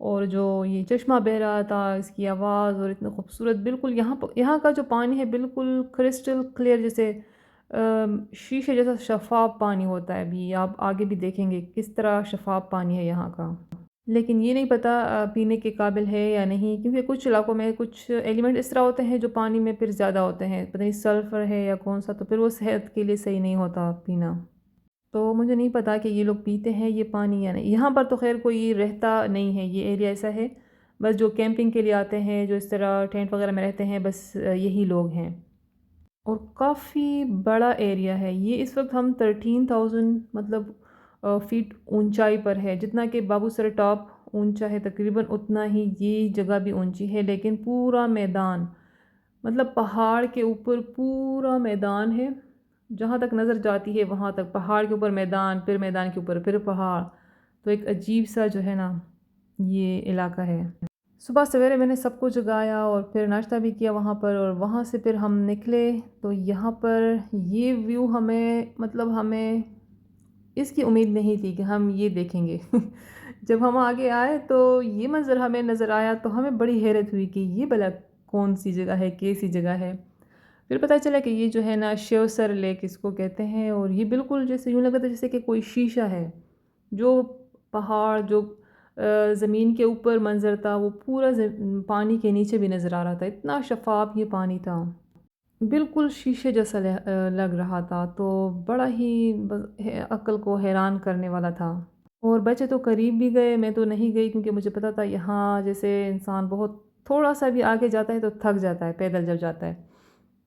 اور جو یہ چشمہ بہہ رہا تھا، اس کی آواز اور اتنا خوبصورت، بالکل یہاں کا جو پانی ہے بالکل کرسٹل کلیئر، جیسے شیشے جیسا شفاف پانی ہوتا ہے۔ ابھی آپ آگے بھی دیکھیں گے کس طرح شفاف پانی ہے یہاں کا، لیکن یہ نہیں پتہ پینے کے قابل ہے یا نہیں، کیونکہ کچھ علاقوں میں کچھ ایلیمنٹ اس طرح ہوتے ہیں جو پانی میں پھر زیادہ ہوتے ہیں، پتہ نہیں سلفر ہے یا کون سا، تو پھر وہ صحت کے لیے صحیح نہیں ہوتا پینا۔ تو مجھے نہیں پتا کہ یہ لوگ پیتے ہیں یہ پانی یا نہیں۔ یہاں پر تو خیر کوئی رہتا نہیں ہے، یہ ایریا ایسا ہے بس جو کیمپنگ کے لیے آتے ہیں، جو اس طرح ٹینٹ وغیرہ میں رہتے ہیں، بس یہی لوگ ہیں۔ اور کافی بڑا ایریا ہے یہ، اس وقت ہم 13,000 مطلب فیٹ اونچائی پر ہے، جتنا کہ بابو سر ٹاپ اونچا ہے تقریباً اتنا ہی یہ جگہ بھی اونچی ہے، لیکن پورا میدان، مطلب پہاڑ کے اوپر پورا میدان ہے، جہاں تک نظر جاتی ہے وہاں تک پہاڑ کے اوپر میدان، پھر میدان کے اوپر پھر پہاڑ، تو ایک عجیب سا جو ہے نا یہ علاقہ ہے۔ صبح سویرے میں نے سب کو جگایا اور پھر ناشتہ بھی کیا وہاں پر، اور وہاں سے پھر ہم نکلے تو یہاں پر یہ ویو ہمیں اس کی امید نہیں تھی کہ ہم یہ دیکھیں گے۔ جب ہم آگے آئے تو یہ منظر ہمیں نظر آیا تو ہمیں بڑی حیرت ہوئی کہ یہ بھلا کون سی جگہ ہے، کیسی جگہ ہے۔ پھر پتہ چلا کہ یہ جو ہے نا شیو سر لیک اس کو کہتے ہیں، اور یہ بالکل جیسے یوں لگتا ہے جیسے کہ کوئی شیشہ ہے، جو پہاڑ جو زمین کے اوپر منظر تھا وہ پورا پانی کے نیچے بھی نظر آ رہا تھا، اتنا شفاف یہ پانی تھا، بالکل شیشے جیسا لگ رہا تھا، تو بڑا ہی عقل کو حیران کرنے والا تھا۔ اور بچے تو قریب بھی گئے، میں تو نہیں گئی کیونکہ مجھے پتا تھا یہاں جیسے انسان بہت تھوڑا سا بھی آگے جاتا ہے تو تھک جاتا ہے پیدل جب جاتا ہے،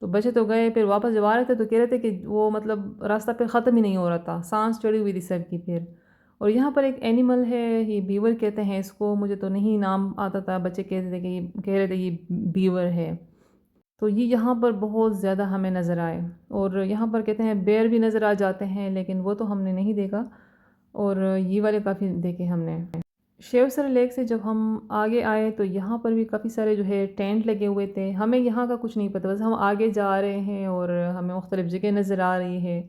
تو بچے تو گئے، پھر واپس جب آ رہے تھے تو کہہ رہے تھے کہ وہ مطلب راستہ پھر ختم ہی نہیں ہو رہا تھا، سانس چڑھی ہوئی تھی سب کی پھر۔ اور یہاں پر ایک اینیمل ہے، یہ بیور کہتے ہیں اس کو، مجھے تو نہیں نام آتا تھا، بچے کہہ رہے تھے یہ بیور ہے، تو یہ یہاں پر بہت زیادہ ہمیں نظر آئے، اور یہاں پر کہتے ہیں بیئر بھی نظر آ جاتے ہیں، لیکن وہ تو ہم نے نہیں دیکھا، اور یہ والے کافی دیکھے ہم نے۔ شیو سر لیک سے جب ہم آگے آئے تو یہاں پر بھی کافی سارے جو ہے ٹینٹ لگے ہوئے تھے، ہمیں یہاں کا کچھ نہیں پتہ، بس ہم آگے جا رہے ہیں اور ہمیں مختلف جگہ نظر آ رہی ہے،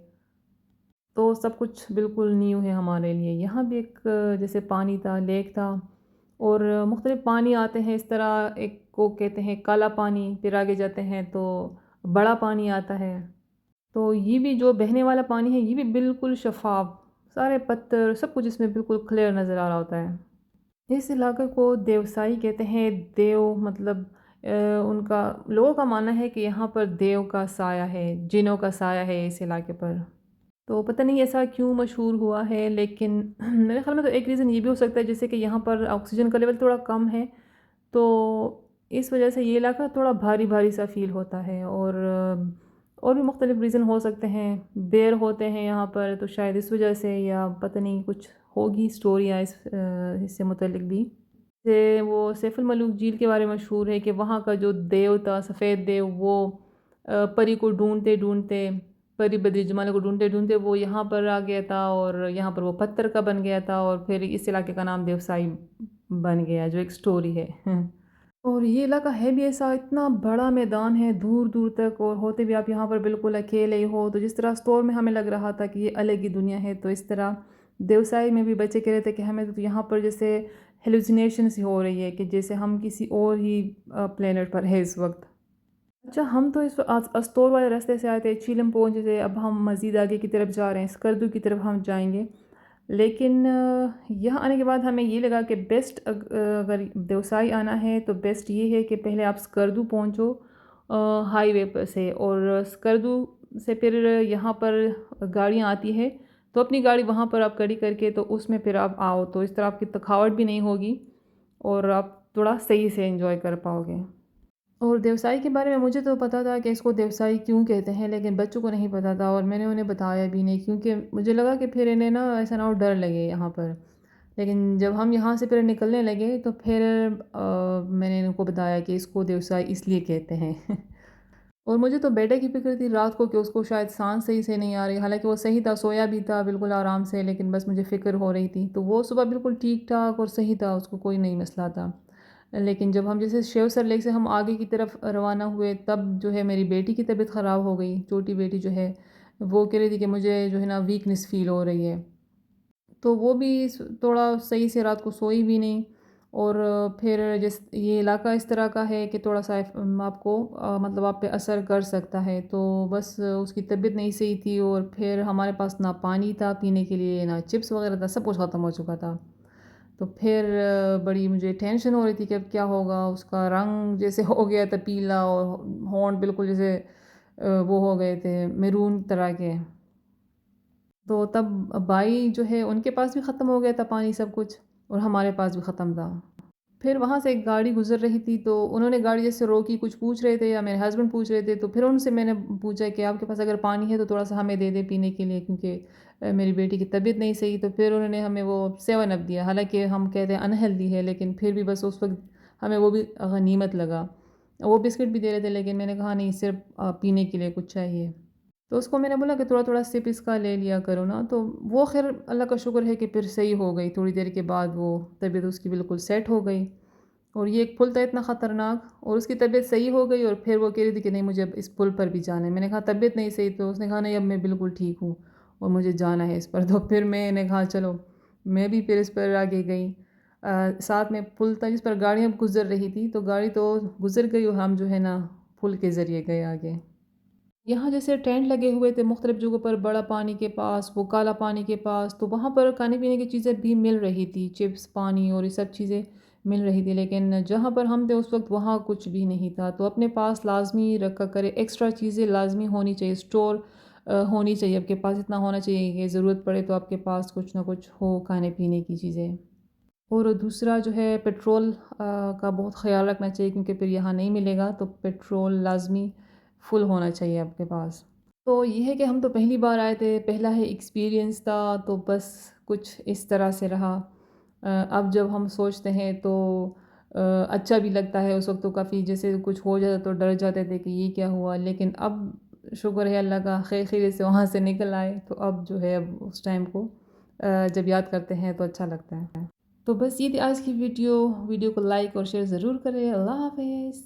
تو سب کچھ بالکل نیو ہے ہمارے لیے۔ یہاں بھی ایک جیسے پانی تھا، لیک تھا، اور مختلف پانی آتے ہیں اس طرح، ایک کو کہتے ہیں کالا پانی، پھر آگے جاتے ہیں تو بڑا پانی آتا ہے، تو یہ بھی جو بہنے والا پانی ہے یہ بھی بالکل شفاف، سارے پتھر سب کچھ اس میں بالکل کلیئر نظر آ رہا ہوتا ہے۔ اس علاقے کو دیوسائی کہتے ہیں، دیو مطلب ان کا لوگوں کا ماننا ہے کہ یہاں پر دیو کا سایہ ہے، جنوں کا سایہ ہے اس علاقے پر، تو پتہ نہیں ایسا کیوں مشہور ہوا ہے، لیکن میرے خیال میں تو ایک ریزن یہ بھی ہو سکتا ہے جیسے کہ یہاں پر آکسیجن کا لیول تھوڑا کم ہے، تو اس وجہ سے یہ علاقہ تھوڑا بھاری بھاری سا فیل ہوتا ہے، اور بھی مختلف ریزن ہو سکتے ہیں، بیر ہوتے ہیں یہاں پر تو شاید اس وجہ سے، یا پتہ نہیں کچھ ہوگی اسٹوریاں اس سے متعلق بھی۔ جیسے وہ سیف الملوک جھیل کے بارے میں مشہور ہے کہ وہاں کا جو دیو تھا، سفید دیو، وہ پری کو ڈھونڈتے ڈھونڈتے، پری بدری جمالہ کو ڈھونڈتے ڈھونڈتے وہ یہاں پر آ گیا تھا، اور یہاں پر وہ پتھر کا بن گیا تھا، اور پھر اس علاقے کا نام دیوسائی بن گیا، جو ایک سٹوری ہے۔ اور یہ علاقہ ہے بھی ایسا، اتنا بڑا میدان ہے دور دور تک، اور ہوتے بھی آپ یہاں پر بالکل اکیلے ہی ہو، تو جس طرح اسٹور میں ہمیں لگ رہا تھا کہ یہ الگ ہی دنیا ہے، تو اس طرح دیوسائی میں بھی بچے کہہ رہے تھے کہ ہمیں تو یہاں پر جیسے ہیلوسینیشن سی ہو رہی ہے، کہ جیسے ہم کسی اور ہی پلینٹ پر ہے اس وقت۔ اچھا، ہم تو اس استور والے راستے سے آئے تھے، چیلم پہنچے تھے، اب ہم مزید آگے کی طرف جا رہے ہیں، اسکردو کی طرف ہم جائیں گے، لیکن یہاں آنے کے بعد ہمیں یہ لگا کہ بیسٹ اگر دیوسائی آنا ہے تو بیسٹ یہ ہے کہ پہلے آپ اسکردو پہنچو ہائی وے پر سے، اور اسکردو سے پھر یہاں پر گاڑیاں آتی ہے، تو اپنی گاڑی وہاں پر آپ کھڑی کر کے تو اس میں پھر آپ آؤ، تو اس طرح آپ کی تھکاوٹ بھی نہیں ہوگی اور آپ تھوڑا صحیح سے انجوائے کر پاؤ گے۔ اور دیوسائی کے بارے میں مجھے تو پتہ تھا کہ اس کو دیوسائی کیوں کہتے ہیں، لیکن بچوں کو نہیں پتہ تھا، اور میں نے انہیں بتایا بھی نہیں، کیونکہ مجھے لگا کہ پھر انہیں نا ایسا نہ ہو ڈر لگے یہاں پر، لیکن جب ہم یہاں سے پھر نکلنے لگے تو پھر میں نے ان کو بتایا کہ اس کو دیوسائی اس لیے کہتے ہیں۔ اور مجھے تو بیٹے کی فکر تھی رات کو کہ اس کو شاید سانس صحیح سے نہیں آ رہی، حالانکہ وہ صحیح تھا، سویا بھی تھا بالکل آرام سے، لیکن بس مجھے فکر ہو رہی تھی، تو وہ صبح بالکل ٹھیک ٹھاک اور صحیح تھا، اس کو کوئی نہیں مسئلہ تھا، لیکن جب ہم جیسے شیو سر لیک سے ہم آگے کی طرف روانہ ہوئے تب جو ہے میری بیٹی کی طبیعت خراب ہو گئی، چھوٹی بیٹی جو ہے وہ کہہ رہی تھی کہ مجھے جو ہے نا ویکنس فیل ہو رہی ہے، تو وہ بھی تھوڑا صحیح سے رات کو سوئی بھی نہیں، اور پھر یہ علاقہ اس طرح کا ہے کہ تھوڑا سا آپ کو مطلب آپ پہ اثر کر سکتا ہے، تو بس اس کی طبیعت نہیں صحیح تھی، اور پھر ہمارے پاس نہ پانی تھا پینے کے لیے، نہ چپس وغیرہ تھا، سب کچھ ختم ہو چکا تھا۔ تو پھر بڑی مجھے ٹینشن ہو رہی تھی کہ اب کیا ہوگا، اس کا رنگ جیسے ہو گیا تھا پیلا، اور ہونٹ بالکل جیسے وہ ہو گئے تھے میرون طرح کے۔ تو تب بھائی جو ہے ان کے پاس بھی ختم ہو گیا تھا پانی سب کچھ، اور ہمارے پاس بھی ختم تھا۔ پھر وہاں سے ایک گاڑی گزر رہی تھی، تو انہوں نے گاڑی جیسے روکی، کچھ پوچھ رہے تھے یا میرے ہسبینڈ پوچھ رہے تھے، تو پھر ان سے میں نے پوچھا کہ آپ کے پاس اگر پانی ہے تو تھوڑا سا ہمیں دے دے پینے کے لیے، کیونکہ میری بیٹی کی طبیعت نہیں صحیح۔ تو پھر انہوں نے ہمیں وہ 7 اپ دیا، حالانکہ ہم کہتے ہیں انہیلدی ہے، لیکن پھر بھی بس اس وقت ہمیں وہ بھی غنیمت لگا۔ وہ بسکٹ بھی دے رہے تھے، لیکن میں نے کہا نہیں، صرف پینے کے لیے کچھ چاہیے۔ تو اس کو میں نے بولا کہ تھوڑا تھوڑا سپ اس کا لے لیا کرو نا، تو وہ خیر اللہ کا شکر ہے کہ پھر صحیح ہو گئی، تھوڑی دیر کے بعد وہ طبیعت اس کی بالکل سیٹ ہو گئی۔ اور یہ ایک پل تھا اتنا خطرناک، اور اس کی طبیعت صحیح ہو گئی، اور پھر وہ کہہ رہی تھی کہ نہیں مجھے اب اس پل پر بھی جانا ہے۔ میں نے کہا طبیعت نہیں صحیح، تو اس نے کہا نہیں اب میں بالکل ٹھیک ہوں اور مجھے جانا ہے اس پر۔ تو پھر میں نے کہا چلو، میں بھی پھر اس پر آگے گئی۔ ساتھ میں پل تھا جس پر گاڑیاں گزر رہی تھی، تو گاڑی تو گزر گئی اور ہم جو ہے نا پل کے ذریعے گئے آگے۔ یہاں جیسے ٹینٹ لگے ہوئے تھے مختلف جگہوں پر، بڑا پانی کے پاس، وہ کالا پانی کے پاس، تو وہاں پر کھانے پینے کی چیزیں بھی مل رہی تھی، چپس، پانی اور یہ سب چیزیں مل رہی تھی، لیکن جہاں پر ہم تھے اس وقت وہاں کچھ بھی نہیں تھا۔ تو اپنے پاس لازمی رکھا کرے، ایکسٹرا چیزیں لازمی ہونی چاہیے، اسٹور ہونی چاہیے، آپ کے پاس اتنا ہونا چاہیے کہ ضرورت پڑے تو آپ کے پاس کچھ نہ کچھ ہو کھانے پینے کی چیزیں۔ اور دوسرا جو ہے پیٹرول کا بہت خیال رکھنا چاہیے، کیونکہ پھر یہاں نہیں ملے گا، تو پیٹرول لازمی فل ہونا چاہیے آپ کے پاس۔ تو یہ ہے کہ ہم تو پہلی بار آئے تھے، پہلا ہے ایکسپیرینس تھا، تو بس کچھ اس طرح سے رہا۔ اب جب ہم سوچتے ہیں تو اچھا بھی لگتا ہے، اس وقت تو کافی جیسے کچھ ہو جاتا تو ڈر جاتے تھے کہ یہ کیا ہوا، لیکن اب شکر ہے اللہ کا، خیر خیریت سے وہاں سے نکل آئے، تو اب جو ہے اب اس ٹائم کو جب یاد کرتے ہیں تو اچھا لگتا ہے۔ تو بس یہ تھی آج کی ویڈیو کو لائک اور شیئر ضرور کریں۔ اللہ حافظ۔